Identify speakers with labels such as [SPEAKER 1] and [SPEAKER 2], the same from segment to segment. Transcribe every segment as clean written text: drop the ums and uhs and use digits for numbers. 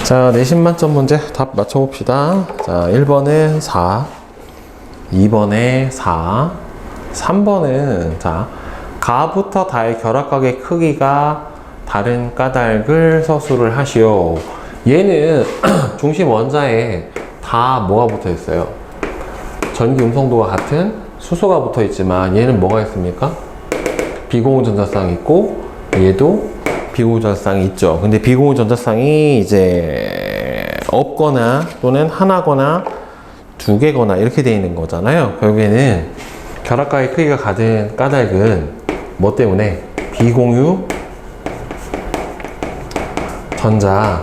[SPEAKER 1] 자, 내신 만점 문제 답 맞춰봅시다. 자, 1번은 4, 2번에 4, 3번은 자, 가부터 다의 결합각의 크기가 다른 까닭을 서술을 하시오. 얘는 중심 원자에 다 뭐가 붙어 있어요? 전기 음성도가 같은 수소가 붙어 있지만 얘는 뭐가 있습니까? 비공유 전자쌍이 있고 얘도 비공유 전자쌍이 있죠. 근데 비공유 전자쌍이 이제 없거나 또는 하나거나 두 개거나 이렇게 돼 있는 거잖아요. 결국에는 결합각의 크기가 같은 까닭은 뭐 때문에? 비공유 전자쌍이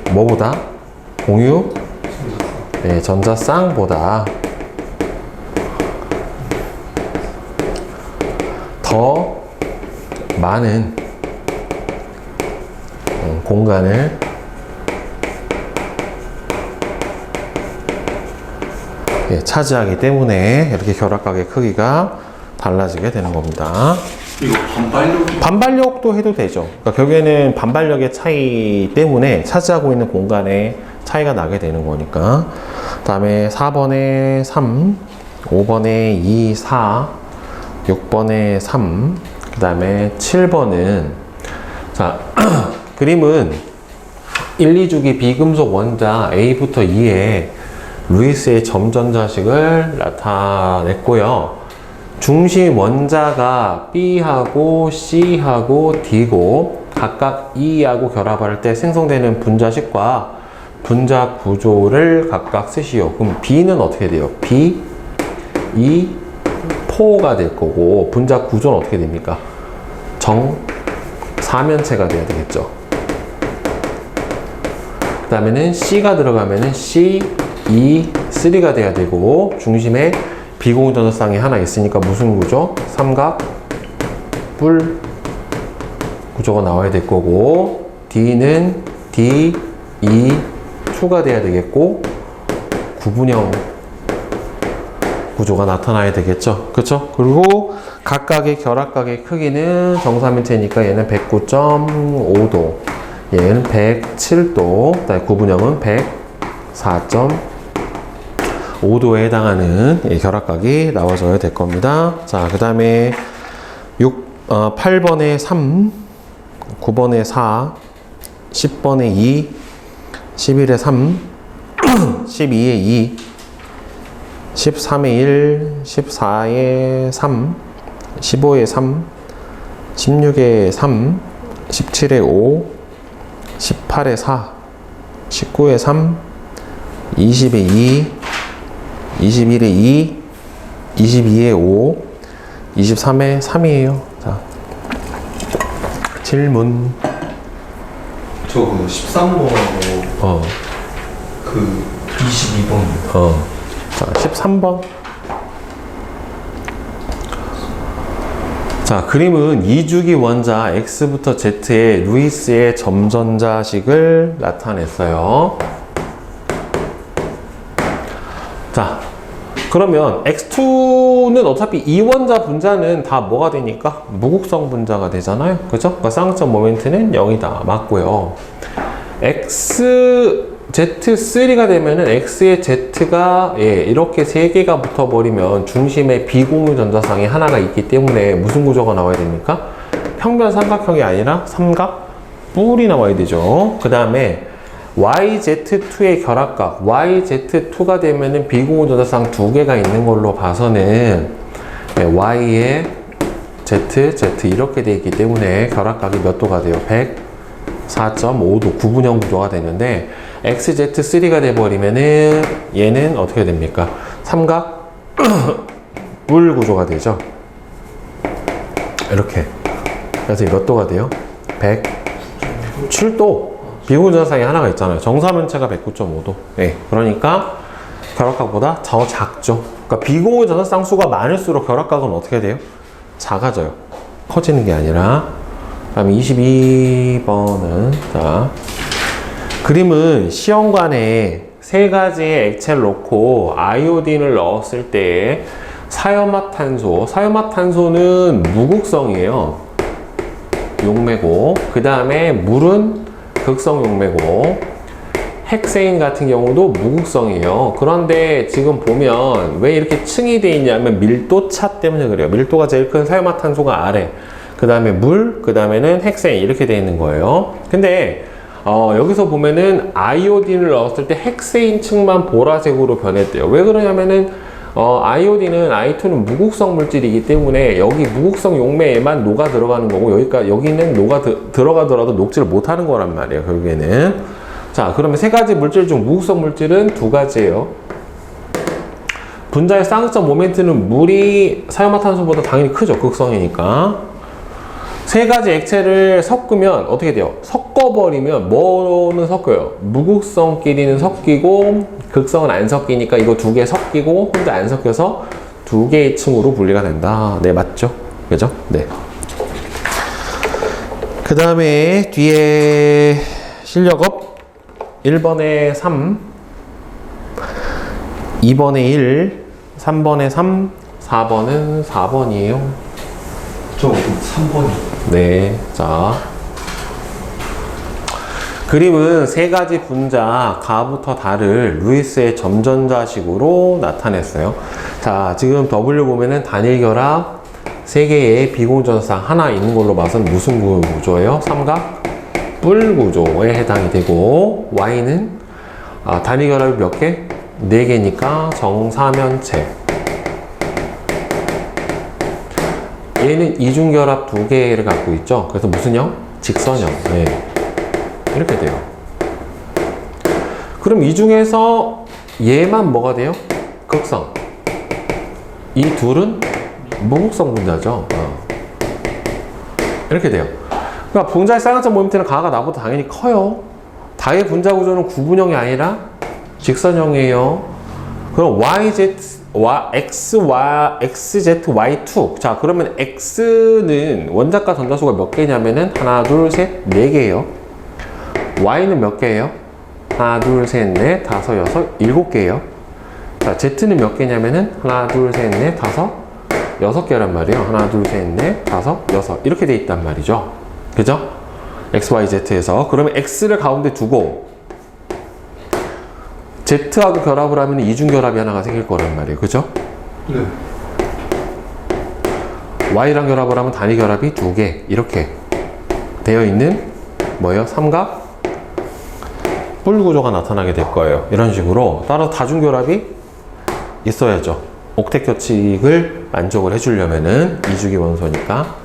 [SPEAKER 1] 뭐보다? 공유 전자쌍보다 더 많은 공간을 차지하기 때문에 이렇게 결합각의 크기가 달라지게 되는 겁니다.
[SPEAKER 2] 이거
[SPEAKER 1] 반발력도 해도 되죠. 그러니까 결국에는 반발력의 차이 때문에 차지하고 있는 공간의 차이가 나게 되는 거니까. 그 다음에 4번에 3, 5번에 2, 4, 6번에 3, 그 다음에 7번은 자 그림은 1, 2주기 비금속 원자 A부터 E에 루이스의 점전자식을 나타냈고요. 중심 원자가 B하고 C하고 D고 각각 E하고 결합할 때 생성되는 분자식과 분자 구조를 각각 쓰시오. 그럼 B는 어떻게 돼요? B, E, 포가 될 거고 분자 구조는 어떻게 됩니까? 사면체가 돼야 되겠죠. 그 다음에는 C가 들어가면은 C, E, 3가 돼야 되고 중심에 비공유 전자쌍이 하나 있으니까 무슨 구조? 삼각 뿔 구조가 나와야 될 거고 D는 D, E, 2가 돼야 되겠고 구분형 구조가 나타나야 되겠죠. 그렇죠? 그리고 각각의 결합각의 크기는 정사면체니까 얘는 109.5도, 얘는 107도, 그다음에 구분형은 104.5도에 해당하는 결합각이 나와줘야 될 겁니다. 자, 그 다음에 8번에 3, 9번에 4, 10번에 2, 11에 3, 12에 2, 13에 1, 14에 3, 15에 3, 16에 3, 17에 5, 18에 4, 19에 3, 20에 2, 21에 2, 22에 5, 23에 3이에요. 자, 질문.
[SPEAKER 2] 저 그 13번하고 그 22번
[SPEAKER 1] 자, 13번. 자, 그림은 2주기 원자 X부터 Z의 루이스의 점전자식을 나타냈어요. 자, 그러면 X2는 어차피 이 원자 분자는 다 뭐가 되니까? 무극성 분자가 되잖아요. 그죠? 그러니까 쌍극점 모멘트는 0이다. 맞고요. Z3가 되면은 X의 Z가 이렇게 세 개가 붙어버리면 중심에 비공유 전자쌍이 하나가 있기 때문에 무슨 구조가 나와야 됩니까? 평면 삼각형이 아니라 삼각 뿔이 나와야 되죠. 그 다음에 YZ2의 결합각 YZ2가 되면은 비공유 전자쌍 두 개가 있는 걸로 봐서는 Y에 Z, Z 이렇게 되어 있기 때문에 결합각이 몇 도가 돼요? 104.5도 구분형 구조가 되는데 XZ3가 돼버리면은 얘는 어떻게 됩니까? 삼각 뿔 구조가 되죠. 이렇게. 그래서 몇 도가 돼요? 107도. 비공유 전자쌍이 하나가 있잖아요. 정사면체가 109.5도. 네. 그러니까 결합각보다 더 작죠. 그러니까 비공유 전자쌍 수가 많을수록 결합각은 어떻게 돼요? 작아져요. 커지는 게 아니라. 그 다음에 22번은 자 그림은 시험관에 세 가지의 액체를 넣고 아이오딘을 넣었을 때 사염화탄소는 무극성이에요. 용매고 그 다음에 물은 극성 용매고, 핵세인 같은 경우도 무극성이에요. 그런데 지금 보면 왜 이렇게 층이 돼 있냐면 밀도차 때문에 그래요. 밀도가 제일 큰 사유마탄소가 아래, 그 다음에 물, 그 다음에는 핵세인 이렇게 돼 있는 거예요. 근데 여기서 보면은 아이오딘을 넣었을 때 핵세인 층만 보라색으로 변했대요. 왜 그러냐면은 아이오딘은 I2는 무극성 물질이기 때문에 여기 무극성 용매에만 녹아 들어가는 거고, 여기는 들어가더라도 녹지를 못하는 거란 말이에요, 결국에는. 자, 그러면 세 가지 물질 중 무극성 물질은 두 가지예요. 분자의 쌍극적 모멘트는 물이 사유마탄소보다 당연히 크죠, 극성이니까. 세 가지 액체를 섞으면 어떻게 돼요? 섞어버리면 뭐는 섞여요? 무극성끼리는 섞이고 극성은 안 섞이니까 이거 두 개 섞이고 혼자 안 섞여서 두 개의 층으로 분리가 된다. 네, 맞죠? 그죠? 네. 그 다음에 뒤에 실력업 1번에 3, 2번에 1, 3번에 3, 4번은 4번이에요.
[SPEAKER 2] 저 3번이.
[SPEAKER 1] 네, 자. 그림은 세 가지 분자 가부터 달을 루이스의 점전자식으로 나타냈어요. 자, 지금 W 보면은 단일 결합 세 개의 비공전상 하나 있는 걸로 봐서는 무슨 구조예요? 삼각 뿔 구조에 해당이 되고, Y는 단일 결합이 몇 개? 4개니까 정사면체. 얘는 이중결합 2개를 갖고 있죠. 그래서 무슨 형? 직선형. 네. 이렇게 돼요. 그럼 이 중에서 얘만 뭐가 돼요? 극성. 이 둘은 무극성 분자죠. 이렇게 돼요. 그러니까 분자의 쌍극적 모멘트는 가가 나보다 당연히 커요. 다의 분자 구조는 구분형이 아니라 직선형이에요. 그럼 XZY2. 자, 그러면 X는 원자과 전자수가 몇 개냐면은 하나, 둘, 셋, 4개예요. Y는 몇 개예요? 하나, 둘, 셋, 넷, 다섯, 여섯, 7개예요. 자, Z는 몇 개냐면은 하나, 둘, 셋, 넷, 다섯, 6개란 말이에요. 하나, 둘, 셋, 넷, 다섯, 여섯. 이렇게 돼 있단 말이죠. 그죠? XYZ에서. 그러면 X를 가운데 두고 Z하고 결합을 하면 이중결합이 하나가 생길 거란 말이에요. 그죠?
[SPEAKER 2] 네.
[SPEAKER 1] Y랑 결합을 하면 단위 결합이 2개. 이렇게 되어 있는 뭐예요? 삼각 뿔 구조가 나타나게 될 거예요. 이런 식으로. 따라서 다중결합이 있어야죠. 옥텟 규칙을 만족을 해주려면은 이주기 원소니까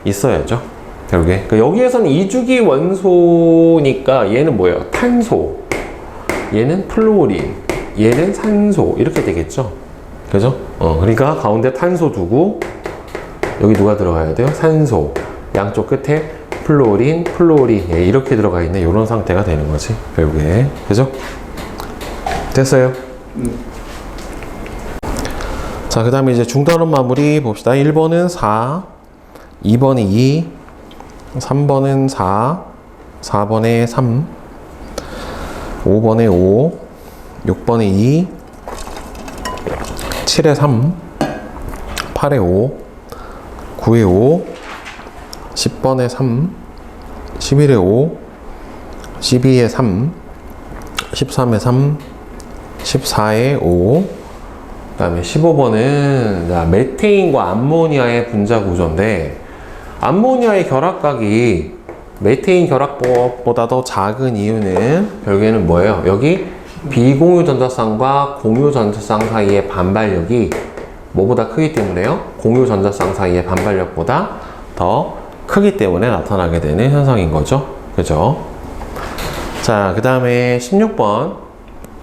[SPEAKER 1] 있어야죠. 결국에. 그러니까 여기에서는 이주기 원소니까 얘는 뭐예요? 탄소. 얘는 플로린, 얘는 산소 이렇게 되겠죠. 그죠? 그러니까 가운데 탄소 두고 여기 누가 들어가야 돼요? 산소. 양쪽 끝에 플로린, 예, 이렇게 들어가 있는 이런 상태가 되는 거지 결국에. 그죠? 됐어요? 자, 그 다음에 이제 중단원 마무리 봅시다. 1번은 4, 2번에 2, 3번은 4, 4번에 3, 5번에 5, 6번에 2, 7에 3, 8에 5, 9에 5, 10번에 3, 11에 5, 12에 3, 13에 3, 14에 5, 그 다음에 15번은 메테인과 암모니아의 분자 구조인데, 암모니아의 결합각이 메테인 결합법보다 더 작은 이유는 결국에는 뭐예요? 여기 비공유 전자쌍과 공유 전자쌍 사이의 반발력이 뭐보다 크기 때문에요? 공유 전자쌍 사이의 반발력보다 더 크기 때문에 나타나게 되는 현상인 거죠. 그죠? 자, 그 다음에 16번.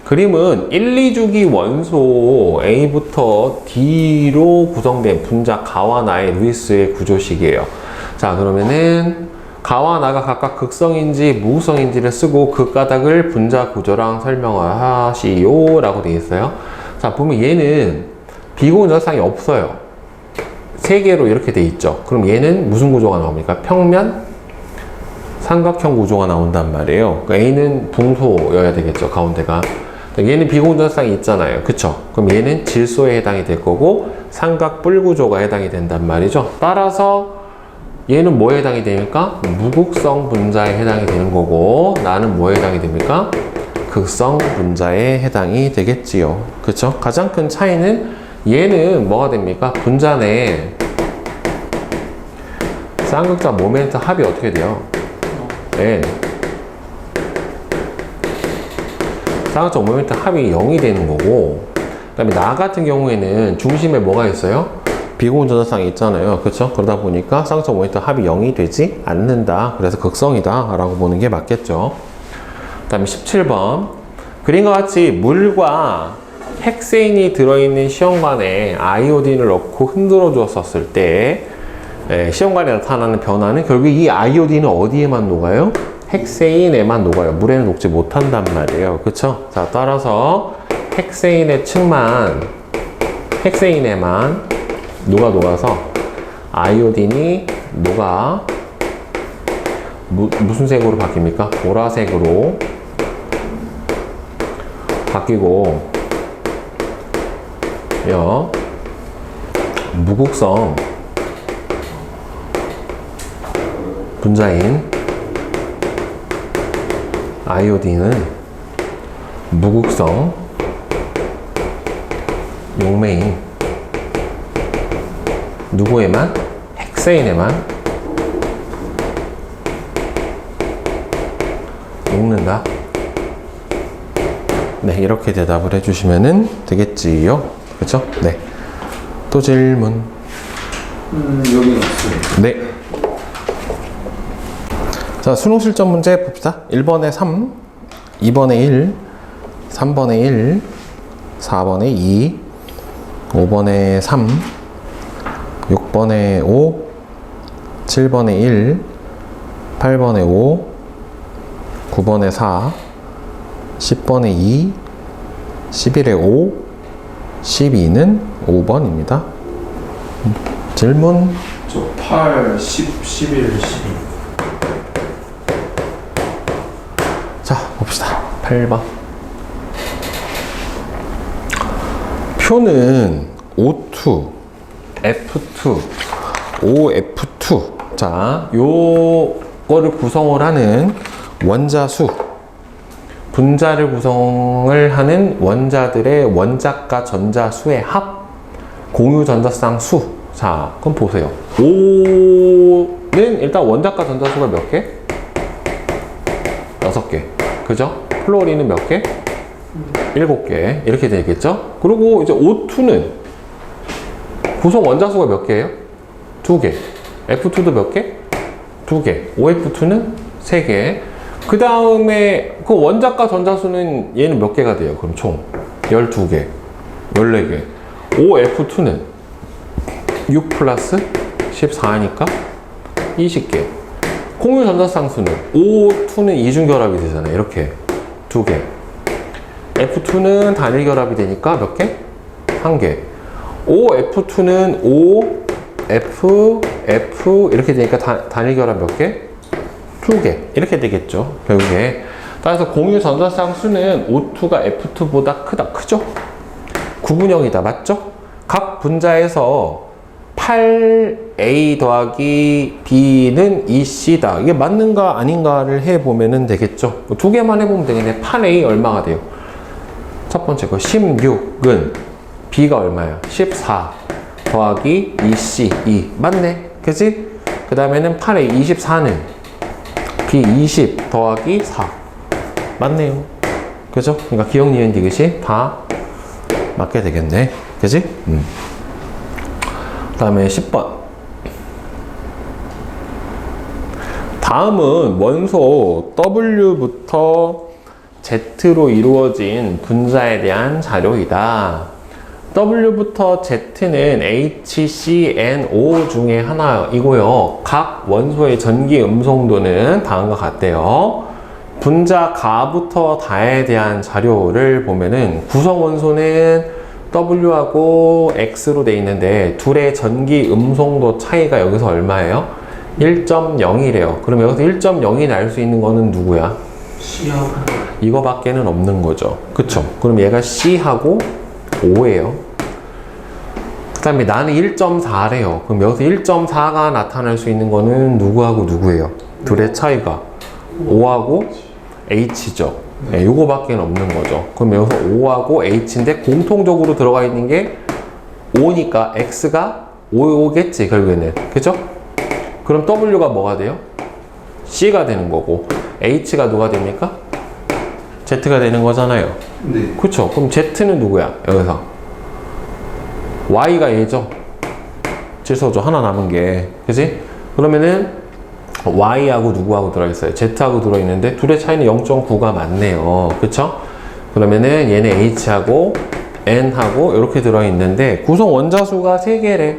[SPEAKER 1] 그림은 1, 2주기 원소 A부터 D로 구성된 분자 가와 나의 루이스의 구조식이에요. 자, 그러면은 가와 나가 각각 극성인지 무극성인지를 쓰고 그 까닭을 분자 구조랑 설명을 하시오 라고 되어 있어요. 자, 보면 얘는 비공유 전자쌍이 없어요. 3개로 이렇게 돼 있죠. 그럼 얘는 무슨 구조가 나옵니까? 평면 삼각형 구조가 나온단 말이에요. 그러니까 A는 붕소여야 되겠죠, 가운데가. 얘는 비공유 전자쌍이 있잖아요. 그쵸? 그럼 얘는 질소에 해당이 될 거고 삼각 뿔 구조가 해당이 된단 말이죠. 따라서 얘는 뭐에 해당이 됩니까? 무극성 분자에 해당이 되는 거고, 나는 뭐에 해당이 됩니까? 극성 분자에 해당이 되겠지요. 그쵸? 가장 큰 차이는 얘는 뭐가 됩니까? 분자 내에 쌍극자 모멘트 합이 어떻게 돼요? 네. 쌍극자 모멘트 합이 0이 되는 거고, 그 다음에 나 같은 경우에는 중심에 뭐가 있어요? 비공전자쌍이 있잖아요. 그렇죠? 그러다 보니까 쌍극자 모멘트 합이 0이 되지 않는다. 그래서 극성이다 라고 보는 게 맞겠죠. 그 다음에 17번. 그림과 같이 물과 핵세인이 들어있는 시험관에 아이오딘을 넣고 흔들어 주었을 때 시험관에 나타나는 변화는 결국 이 아이오딘은 어디에만 녹아요? 핵세인에만 녹아요. 물에는 녹지 못한단 말이에요. 그쵸? 자, 따라서 핵세인의 층만, 핵세인에만 녹아서 아이오딘이 무슨 색으로 바뀝니까? 보라색으로 바뀌고, 무극성 분자인 아이오딘은 무극성 용매인 누구에만? 핵세인에만 녹는다. 네, 이렇게 대답을 해주시면 되겠지요. 그쵸? 네. 또 질문.
[SPEAKER 2] 여기 없어요.
[SPEAKER 1] 네. 자, 수능 실전 문제 봅시다. 1번에 3, 2번에 1, 3번에 1, 4번에 2, 5번에 3, 6번에 5, 7번에 1, 8번에 5, 9번에 4, 10번에 2, 11에 5, 12는 5번입니다. 질문.
[SPEAKER 2] 저 8, 10, 11, 12.
[SPEAKER 1] 자, 봅시다. 8번. 표는 O2, F2, OF2. 자, 요거를 구성을 하는 원자수, 분자를 구성을 하는 원자들의 원자과 전자수의 합, 공유 전자쌍 수. 자, 그럼 보세요. O는 일단 원자과 전자수가 몇 개? 6개. 그죠? 플로린은 몇 개? 7개. 이렇게 되겠죠? 그리고 이제 O2는 구성 원자수가 몇 개예요? 2개. F2도 몇 개? 2개. OF2는 3개. 그 다음에 그 원자과 전자수는 얘는 몇 개가 돼요? 그럼 총 12개, 14개. OF2는 6 플러스 14니까 20개. 공유 전자쌍수는 O2는 이중결합이 되잖아요. 이렇게 2개. F2는 단일 결합이 되니까 몇 개? 1개. OF2는 O, F, F 이렇게 되니까 단일 결합 몇 개? 2개. 이렇게 되겠죠. 결국에. 따라서 공유 전자쌍수는 O2가 F2보다 크죠? 구분형이다. 맞죠? 각 분자에서 8A 더하기 B는 2C다. 이게 맞는가 아닌가를 해보면 되겠죠. 2개만 해보면 되겠네. 8A 얼마가 돼요? 첫 번째 거 16은 B가 얼마야? 14 더하기 2C 2. 맞네. 그치? 그 다음에는 8A 24는 B 20 더하기 4. 맞네요. 그죠? 그러니까 기억, 니은, 디귿이 다 맞게 되겠네. 그지? 그 다음에 10번. 다음은 원소 W부터 Z로 이루어진 분자에 대한 자료이다. W부터 Z는 HCNO 중에 하나이고요. 각 원소의 전기 음성도는 다음과 같대요. 분자 가부터 다에 대한 자료를 보면은 구성 원소는 W하고 X로 돼 있는데 둘의 전기 음성도 차이가 여기서 얼마예요? 1.0이래요. 그럼 여기서 1.0이 날 수 있는 거는 누구야?
[SPEAKER 2] C하고
[SPEAKER 1] 이거밖에는 없는 거죠. 그쵸? 그럼 얘가 C하고 O예요. 그 다음에 나는 1.4래요. 그럼 여기서 1.4가 나타날 수 있는 거는 누구하고 누구예요? 둘의 차이가 5하고 h죠. 네, 요거밖에 없는 거죠. 그럼 여기서 5하고 h인데 공통적으로 들어가 있는 게 5니까 x가 5겠지 결국에는. 그죠? 그럼 w가 뭐가 돼요? c가 되는 거고 h가 누가 됩니까? z가 되는 거잖아요.
[SPEAKER 2] 네.
[SPEAKER 1] 그쵸? 그럼 z는 누구야? 여기서 y가 얘죠. 질소죠. 하나 남은 게. 그지? 그러면은 y하고 누구하고 들어있어요? z하고 들어있는데 둘의 차이는 0.9가 맞네요. 그쵸? 그러면은 얘는 h하고 n하고 이렇게 들어있는데 구성 원자수가 3개래.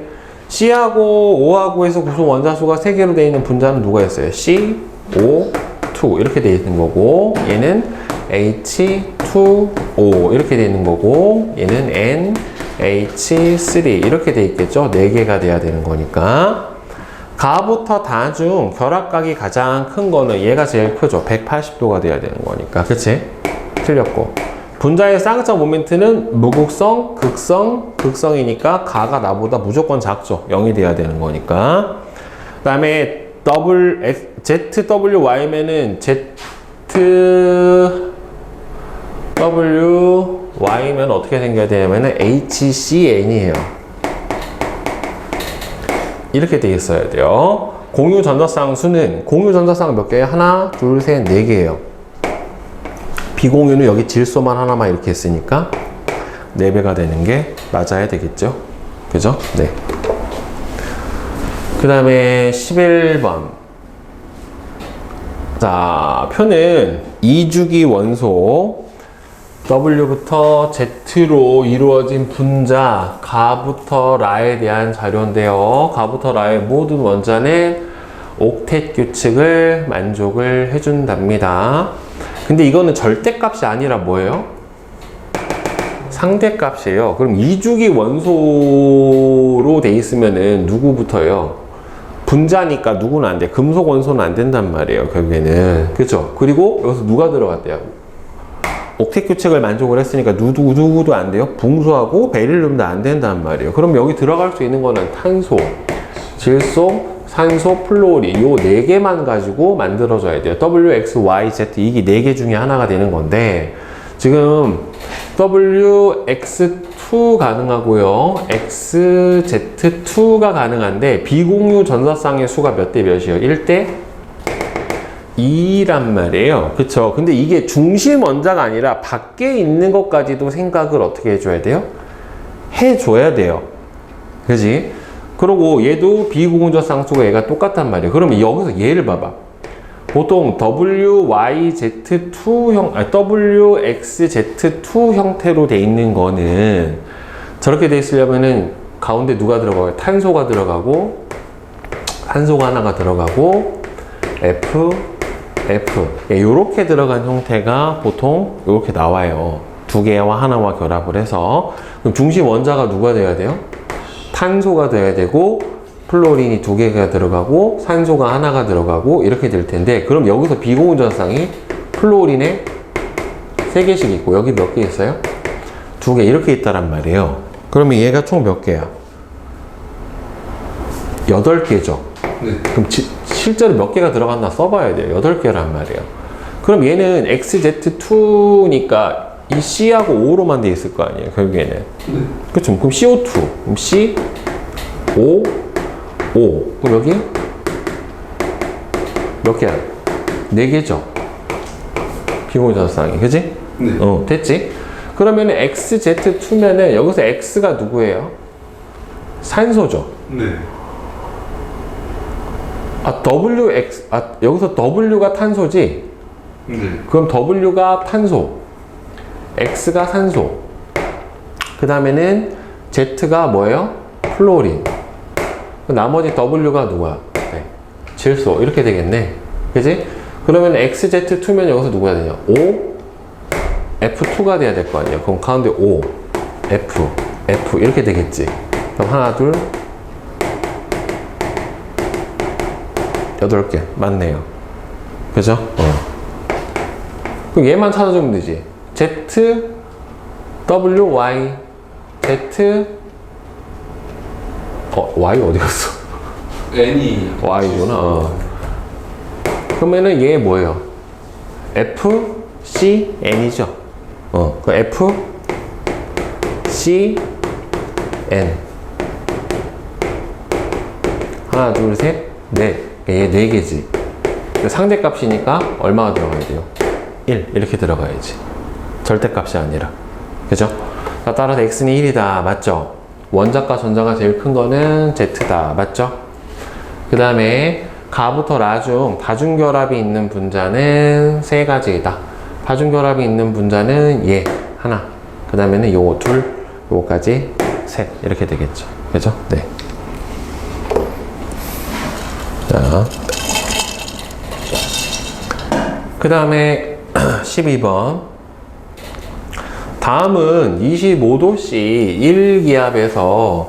[SPEAKER 1] c하고 o하고 해서 구성 원자수가 3개로 되어 있는 분자는 누가 있어요? c, o, 2 이렇게 되어 있는 거고 얘는 H2O 이렇게 되어 있는 거고 얘는 NH3 이렇게 되어 있겠죠. 4개가 돼야 되는 거니까 가부터 다 중 결합각이 가장 큰 거는 얘가 제일 크죠. 180도가 돼야 되는 거니까. 그치? 틀렸고 분자의 쌍쌍 모멘트는 무극성, 극성, 극성이니까 가가 나보다 무조건 작죠. 0이 돼야 되는 거니까. 그 다음에 ZWY면은 ZWY면 어떻게 생겨야 되냐면은 HCN이에요. 이렇게 돼 있어야 돼요. 공유 전자쌍 수는 공유 전자쌍 몇 개예요? 하나, 둘, 셋, 4개예요. 비공유는 여기 질소만 하나만 이렇게 했으니까 4배가 되는 게 맞아야 되겠죠. 그죠? 네. 그 다음에 11번. 자, 표는 2주기 원소 W부터 Z로 이루어진 분자 가부터 라에 대한 자료인데요. 가부터 라의 모든 원자는 옥텟 규칙을 만족을 해준답니다. 근데 이거는 절대값이 아니라 뭐예요? 상대값이에요. 그럼 2주기 원소로 돼 있으면은 누구부터예요? 분자니까 누구는 안 돼. 금속 원소는 안 된단 말이에요. 결국에는. 그렇죠? 그리고 여기서 누가 들어갔대요? 옥텟 규칙을 만족을 했으니까 누구도 안 돼요. 붕소하고 베릴륨도 안 된단 말이에요. 그럼 여기 들어갈 수 있는 거는 탄소, 질소, 산소, 플로린 요 4개만 가지고 만들어져야 돼요. W, X, Y, Z 이게 4개 중에 하나가 되는 건데 지금 W, X2 가능하고요. X, Z2가 가능한데 비공유 전사쌍의 수가 몇 대 몇이에요? 1대 2란 말이에요. 그쵸? 근데 이게 중심 원자가 아니라 밖에 있는 것까지도 생각을 어떻게 해줘야 돼요? 해줘야 돼요. 그지? 그리고 얘도 비공유적 상수가 얘가 똑같단 말이에요. 그러면 여기서 얘를 봐봐. 보통 WYZ2형, WXZ2 형태로 돼 있는 거는 저렇게 돼 있으려면은 가운데 누가 들어가요? 탄소가 들어가고, 산소가 하나가 들어가고, F, 요렇게 들어간 형태가 보통 요렇게 나와요. 2개와 하나와 결합을 해서. 그럼 중심 원자가 누가 돼야 돼요? 탄소가 돼야 되고 플로린이 2개가 들어가고 산소가 하나가 들어가고 이렇게 될 텐데 그럼 여기서 비공유 전사쌍이 플로린에 3개씩 있고 여기 몇 개 있어요? 2개 이렇게 있다란 말이에요. 그러면 얘가 총 몇 개야? 8개죠.
[SPEAKER 2] 네.
[SPEAKER 1] 그럼 실제로 몇 개가 들어갔나 써봐야 돼요. 8개란 말이에요. 그럼 얘는 XZ2니까 이 C하고 O로만 돼 있을 거 아니에요, 결국에는.
[SPEAKER 2] 네.
[SPEAKER 1] 그쵸? 그럼 CO2. 그럼 C, O, O. 그럼 여기 몇 개야? 4개죠? 비공유 전사쌍이. 그지?
[SPEAKER 2] 네.
[SPEAKER 1] 됐지? 그러면 XZ2면은 여기서 X가 누구예요? 산소죠?
[SPEAKER 2] 네.
[SPEAKER 1] 여기서 W가 탄소지?
[SPEAKER 2] 네.
[SPEAKER 1] 그럼 W가 탄소. X가 산소. 그 다음에는 Z가 뭐예요? 플로린. 나머지 W가 누구야? 네. 질소. 이렇게 되겠네. 그지? 그러면 XZ2면 여기서 누구야 되냐? O, F2가 돼야 될 거 아니에요. 그럼 가운데 O, F, F 이렇게 되겠지. 그럼 하나, 둘, 8개. 맞네요. 그죠? 그럼 얘만 찾아주면 되지. Z, W, Y, Z, Y 어디 갔어?
[SPEAKER 2] N이
[SPEAKER 1] Y구나. 그러면은 얘 뭐예요? F, C, N이죠. 그 F, C, N. 하나, 둘, 셋, 넷. 얘 4개지. 상대값이니까 얼마가 들어가야 돼요? 1. 이렇게 들어가야지. 절대값이 아니라. 그죠? 자, 따라서 X는 1이다. 맞죠? 원자과 전자가 제일 큰 거는 Z다. 맞죠? 그 다음에 가부터 라 중 다중결합이 있는 분자는 3가지이다. 다중결합이 있는 분자는 얘 하나. 그 다음에는 요거 둘, 요거까지 셋. 이렇게 되겠죠. 그죠? 네. 자. 그 다음에 12번. 다음은 25도씨 1기압에서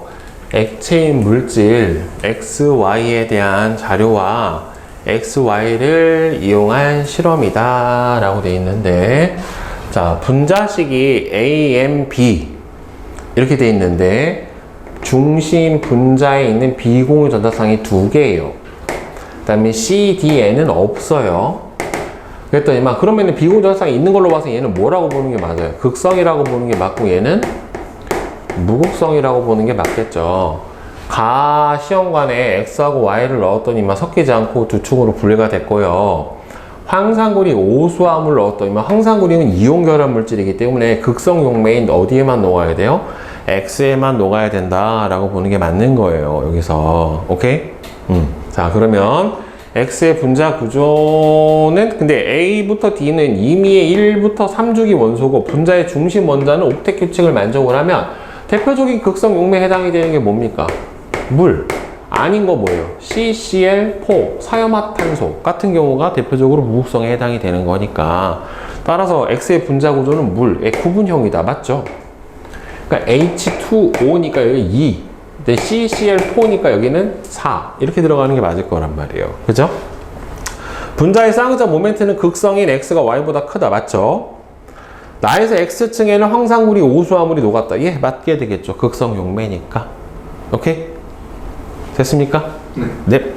[SPEAKER 1] 액체인 물질 XY에 대한 자료와 XY를 이용한 실험이다 라고 되어 있는데, 자, 분자식이 A, M, B 이렇게 되어 있는데 중심 분자에 있는 비공유 전자쌍이 2개예요. 그 다음에 C, D, N은 없어요. 그랬더니만 그러면 비공유 전자쌍이 있는 걸로 봐서 얘는 뭐라고 보는 게 맞아요? 극성이라고 보는 게 맞고 얘는 무극성이라고 보는 게 맞겠죠. 가 시험관에 X하고 Y를 넣었더니만 섞이지 않고 두 축으로 분리가 됐고요. 황산구리 오수화물을 넣었더니만 황산구리는 이온결합 물질이기 때문에 극성 용매인 어디에만 녹아야 돼요? X에만 녹아야 된다라고 보는 게 맞는 거예요. 여기서. 오케이? 자, 그러면 X의 분자 구조는 근데 A부터 D는 임의의 1부터 3주기 원소고 분자의 중심 원자는 옥텟 규칙을 만족을 하면 대표적인 극성 용매에 해당이 되는 게 뭡니까? 물. 아닌 거 뭐예요? CCl4, 사염화탄소 같은 경우가 대표적으로 무극성에 해당이 되는 거니까 따라서 X의 분자 구조는 물의 구분형이다. 맞죠? 그러니까 H2O니까 여기 2, CCl4니까 여기는 4 이렇게 들어가는 게 맞을 거란 말이에요. 그죠? 분자의 쌍자 모멘트는 극성인 X가 Y보다 크다. 맞죠? 나에서 X층에는 황산구리 오수화물이 녹았다. 예, 맞게 되겠죠. 극성 용매니까. 오케이? 됐습니까?
[SPEAKER 2] 네.
[SPEAKER 1] 네.